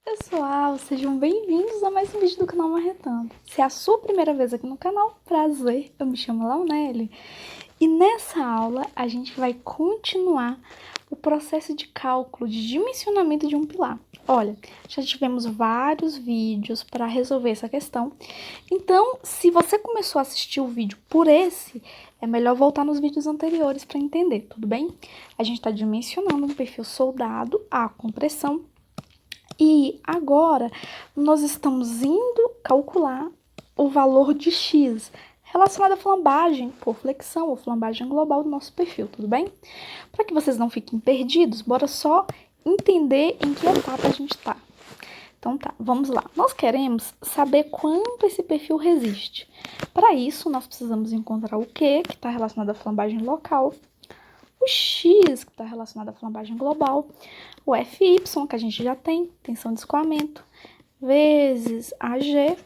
Pessoal, sejam bem-vindos a mais um vídeo do canal Marretando. Se é a sua primeira vez aqui no canal, prazer, eu me chamo Launelli. E nessa aula a gente vai continuar o processo de cálculo de dimensionamento de um pilar. Olha, já tivemos vários vídeos para resolver essa questão, então se você começou a assistir o vídeo por esse, é melhor voltar nos vídeos anteriores para entender, tudo bem? A gente está dimensionando um perfil soldado a compressão. E agora, nós estamos indo calcular o valor de x relacionado à flambagem por flexão ou flambagem global do nosso perfil, tudo bem? Para que vocês não fiquem perdidos, bora só entender em que etapa a gente está. Então tá, vamos lá. Nós queremos saber quanto esse perfil resiste. Para isso, nós precisamos encontrar o Q, que está relacionado à flambagem local, o X, que está relacionado à flambagem global, o FY, que a gente já tem, tensão de escoamento, vezes AG,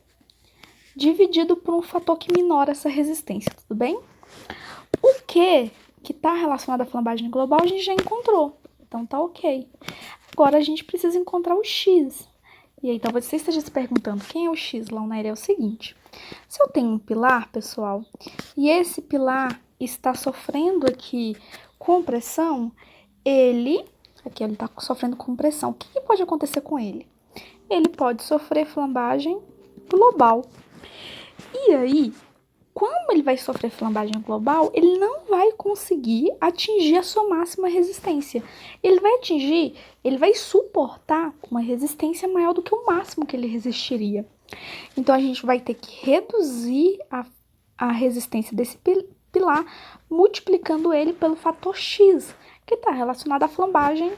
dividido por um fator que minora essa resistência, tudo bem? O Q, que está relacionado à flambagem global, a gente já encontrou, então tá ok. Agora a gente precisa encontrar o X. E aí talvez você esteja se perguntando, quem é o X, Launelli? É o seguinte, se eu tenho um pilar, pessoal, e esse pilar está sofrendo aqui compressão, aqui ele está sofrendo compressão. O que pode acontecer com ele? Ele pode sofrer flambagem global. E aí, quando ele vai sofrer flambagem global, ele não vai conseguir atingir a sua máxima resistência. Ele vai suportar uma resistência maior do que o máximo que ele resistiria. Então, a gente vai ter que reduzir a resistência desse pilar, multiplicando ele pelo fator X, que está relacionado à flambagem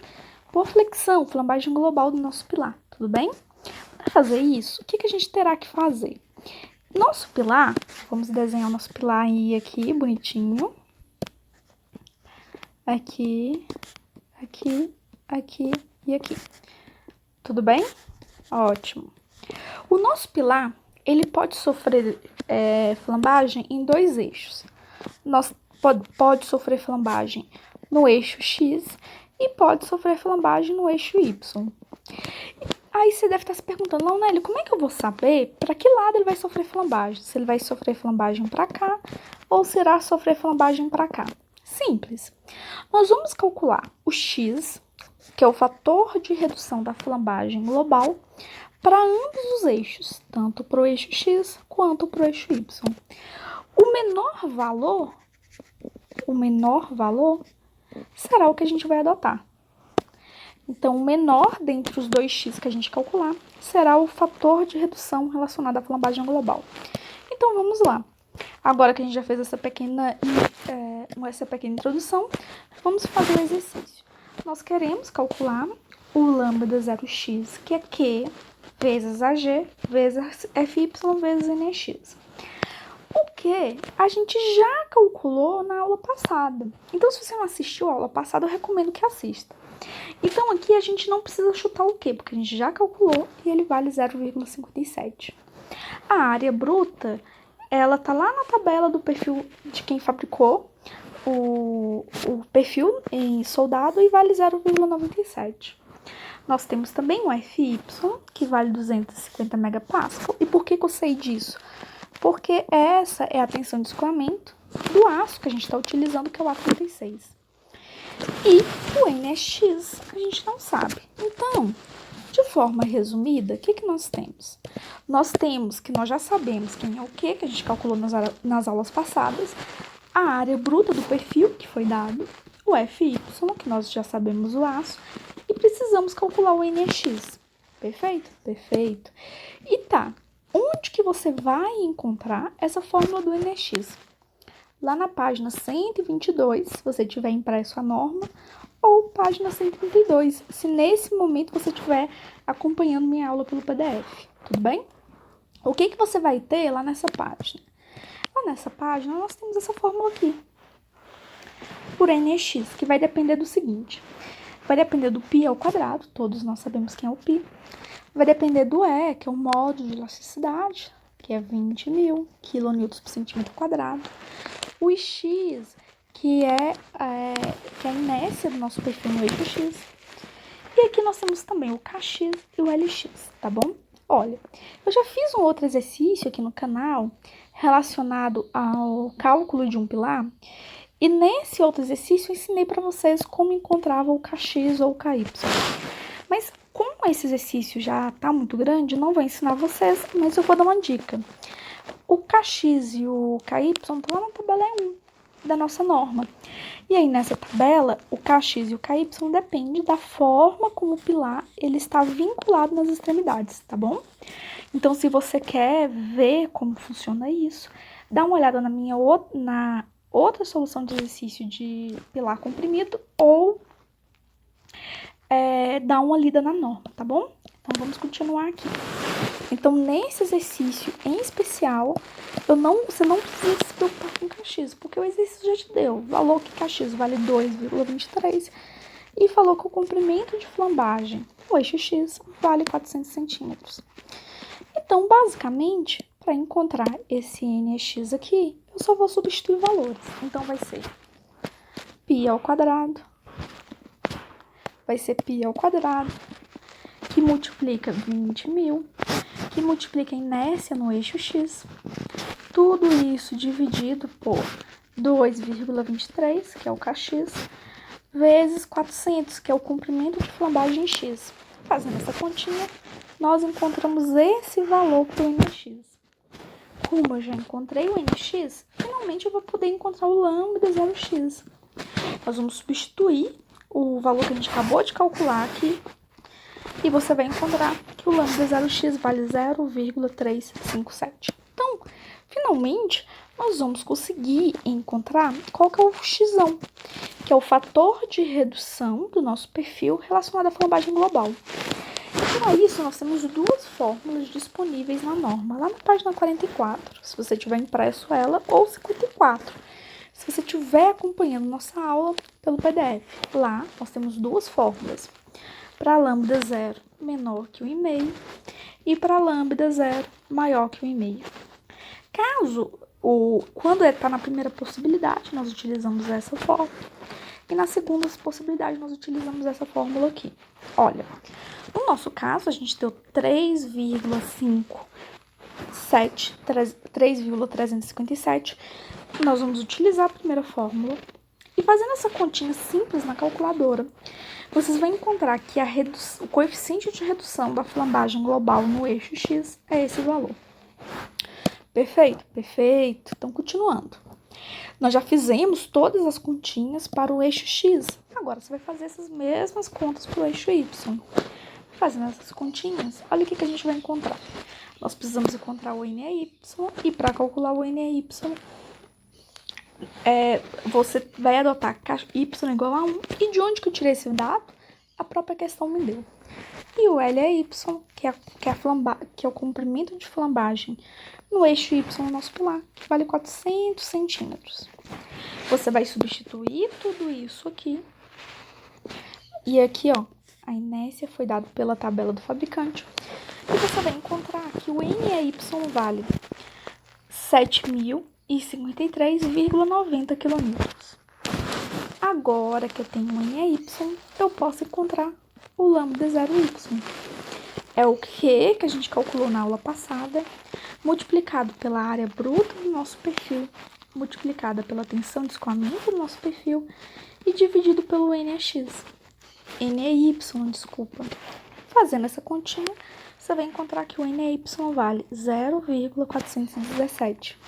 por flexão, flambagem global do nosso pilar, tudo bem? Para fazer isso, o que a gente terá que fazer? Nosso pilar, vamos desenhar o nosso pilar aí aqui, bonitinho. Aqui, aqui, aqui e aqui. Tudo bem? Ótimo. O nosso pilar, ele pode sofrer flambagem em dois eixos. Pode sofrer flambagem no eixo X e pode sofrer flambagem no eixo Y. Aí você deve estar se perguntando, Launelli, como é que eu vou saber para que lado ele vai sofrer flambagem? Se ele vai sofrer flambagem para cá ou será sofrer flambagem para cá? Simples. Nós vamos calcular o X, que é o fator de redução da flambagem global, para ambos os eixos, tanto para o eixo X quanto para o eixo Y. O menor valor será o que a gente vai adotar. Então, o menor dentre os dois x que a gente calcular será o fator de redução relacionado à flambagem global. Então, vamos lá. Agora que a gente já fez essa pequena introdução, vamos fazer o exercício. Nós queremos calcular o lambda 0x, que é Q vezes AG vezes FY vezes NX. O que a gente já calculou na aula passada. Então, se você não assistiu a aula passada, eu recomendo que assista. Então, aqui a gente não precisa chutar o quê? Porque a gente já calculou e ele vale 0,57. A área bruta, ela tá lá na tabela do perfil de quem fabricou o perfil em soldado e vale 0,97. Nós temos também o FY, que vale 250 megapascal. E por que eu sei disso? Porque essa é a tensão de escoamento do aço que a gente está utilizando, que é o A36. E o NX a gente não sabe. Então, de forma resumida, o que nós temos? Nós temos que nós já sabemos quem é o que a gente calculou nas aulas passadas, a área bruta do perfil, que foi dado, o FY, que nós já sabemos o aço, e precisamos calcular o NX. Perfeito? Perfeito. E tá, onde que você vai encontrar essa fórmula do NX? Lá na página 122, se você tiver impresso a norma, ou página 132, se nesse momento você estiver acompanhando minha aula pelo PDF, tudo bem? O que você vai ter lá nessa página? Lá nessa página, nós temos essa fórmula aqui, por NX, que vai depender do seguinte, vai depender do π ao quadrado, todos nós sabemos quem é o π, vai depender do E, que é o módulo de elasticidade, que é 20.000 kN por centímetro quadrado, o X, que é a inércia do nosso perfil no eixo X, E aqui nós temos também o kx e o lx, tá bom? Olha, eu já fiz um outro exercício aqui no canal relacionado ao cálculo de um pilar, e nesse outro exercício eu ensinei para vocês como encontrava o kx ou o ky. Mas como esse exercício já tá muito grande, eu não vou ensinar vocês, mas eu vou dar uma dica. O kx e o ky estão lá na tabela E1 da nossa norma. E aí, nessa tabela, o kx e o ky depende da forma como o pilar ele está vinculado nas extremidades, tá bom? Então, se você quer ver como funciona isso, dá uma olhada na outra solução de exercício de pilar comprimido ou dá uma lida na norma, tá bom? Então, vamos continuar aqui. Então, nesse exercício em especial, você não precisa se preocupar com kx, porque o exercício já te deu. Valor que kx vale 2,23 e falou que o comprimento de flambagem, o eixo x, vale 400 centímetros. Então, basicamente, para encontrar esse NX aqui, eu só vou substituir valores. Então, vai ser π ao quadrado, vai ser π ao quadrado, que multiplica 20.000, que multiplica a inércia no eixo x, tudo isso dividido por 2,23, que é o kx, vezes 400, que é o comprimento de flambagem x. Fazendo essa continha, nós encontramos esse valor para o NX. Como eu já encontrei o NX, finalmente eu vou poder encontrar o lambda 0x. Nós vamos substituir o valor que a gente acabou de calcular aqui e você vai encontrar que o lambda 0x vale 0,357. Então, finalmente, nós vamos conseguir encontrar qual que é o x, que é o fator de redução do nosso perfil relacionado à flambagem global. E para isso, nós temos duas fórmulas disponíveis na norma, lá na página 44, se você tiver impresso ela, ou 54, se você estiver acompanhando nossa aula pelo PDF. Lá, nós temos duas fórmulas, para lambda 0 menor que 1,5 e para lambda 0 maior que 1,5. Quando está na primeira possibilidade, nós utilizamos essa fórmula. E na segunda possibilidade, nós utilizamos essa fórmula aqui. Olha, no nosso caso, a gente deu 3,357. Nós vamos utilizar a primeira fórmula. E fazendo essa continha simples na calculadora, vocês vão encontrar que o coeficiente de redução da flambagem global no eixo x é esse valor. Perfeito? Perfeito. Então, continuando. Nós já fizemos todas as continhas para o eixo x. Agora, você vai fazer essas mesmas contas para o eixo y. Fazendo essas continhas, olha o que a gente vai encontrar. Nós precisamos encontrar o NEY e para calcular o NEY, você vai adotar y igual a 1. E de onde que eu tirei esse dado? A própria questão me deu. E o LEY, que é o comprimento de flambagem no eixo y do nosso pilar, que vale 400 centímetros. Você vai substituir tudo isso aqui. E aqui, ó, a inércia foi dada pela tabela do fabricante. E você vai encontrar que o NEY vale 7.053,90 kN. Agora que eu tenho o NEY, eu posso encontrar o lambda 0y. É o que a gente calculou na aula passada, multiplicado pela área bruta do nosso perfil, multiplicada pela tensão de escoamento do nosso perfil e dividido pelo NEY, desculpa. Fazendo essa continha, você vai encontrar que o NEY vale 0,417.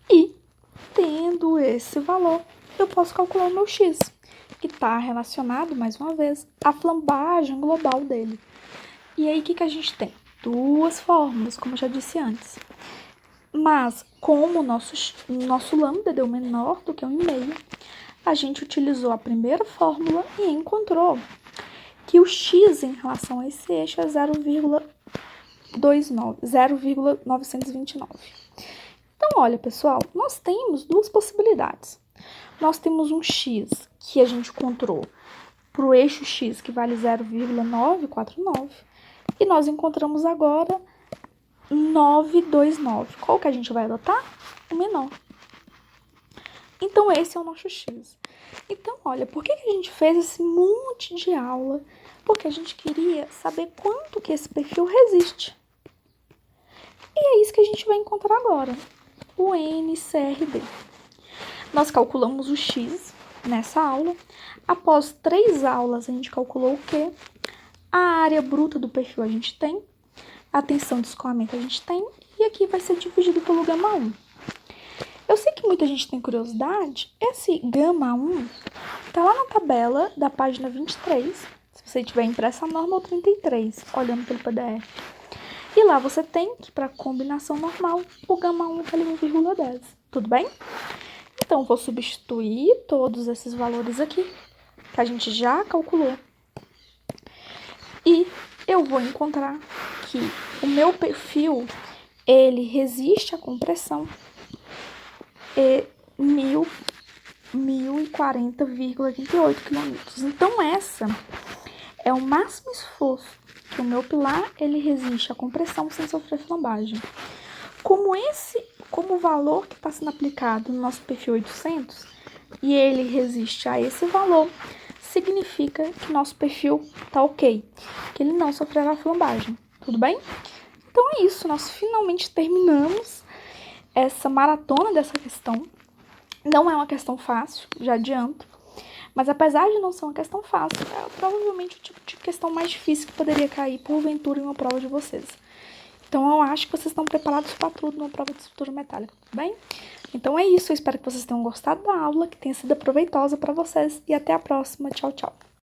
E, tendo esse valor, eu posso calcular o meu x, que está relacionado, mais uma vez, à flambagem global dele. E aí, o que a gente tem? Duas fórmulas, como eu já disse antes. Mas, como o nosso lambda deu menor do que 1,5, a gente utilizou a primeira fórmula e encontrou que o x em relação a esse eixo é 0,929. Então, olha, pessoal, nós temos duas possibilidades. Nós temos um x que a gente encontrou para o eixo x, que vale 0,949, e nós encontramos agora 929. Qual que a gente vai adotar? O menor. Então, esse é o nosso x. Então, olha, por que a gente fez esse monte de aula porque a gente queria saber quanto que esse perfil resiste. E é isso que a gente vai encontrar agora, o NCRD. Nós calculamos o X nessa aula. Após 3 aulas, a gente calculou o quê? A área bruta do perfil a gente tem, a tensão de escoamento a gente tem, e aqui vai ser dividido pelo gama 1. Eu sei que muita gente tem curiosidade, esse gama 1 tá lá na tabela da página 23, se você tiver impressa a norma, ou 33, olhando pelo PDF. E lá você tem que, para combinação normal, o gama 1 vale 1,10, tudo bem? Então, vou substituir todos esses valores aqui, que a gente já calculou. E eu vou encontrar que o meu perfil, ele resiste à compressão e 1040,28 kN. Então, essa é o máximo esforço que o meu pilar, ele resiste à compressão sem sofrer flambagem. Como o valor que está sendo aplicado no nosso perfil 800, e ele resiste a esse valor, significa que nosso perfil está ok, que ele não sofrerá flambagem, tudo bem? Então é isso, nós finalmente terminamos essa maratona dessa questão. Não é uma questão fácil, já adianto, mas apesar de não ser uma questão fácil, é provavelmente o tipo de questão mais difícil que poderia cair porventura em uma prova de vocês. Então, eu acho que vocês estão preparados para tudo numa prova de estrutura metálica, tudo bem? Então é isso, eu espero que vocês tenham gostado da aula, que tenha sido proveitosa para vocês e até a próxima. Tchau, tchau!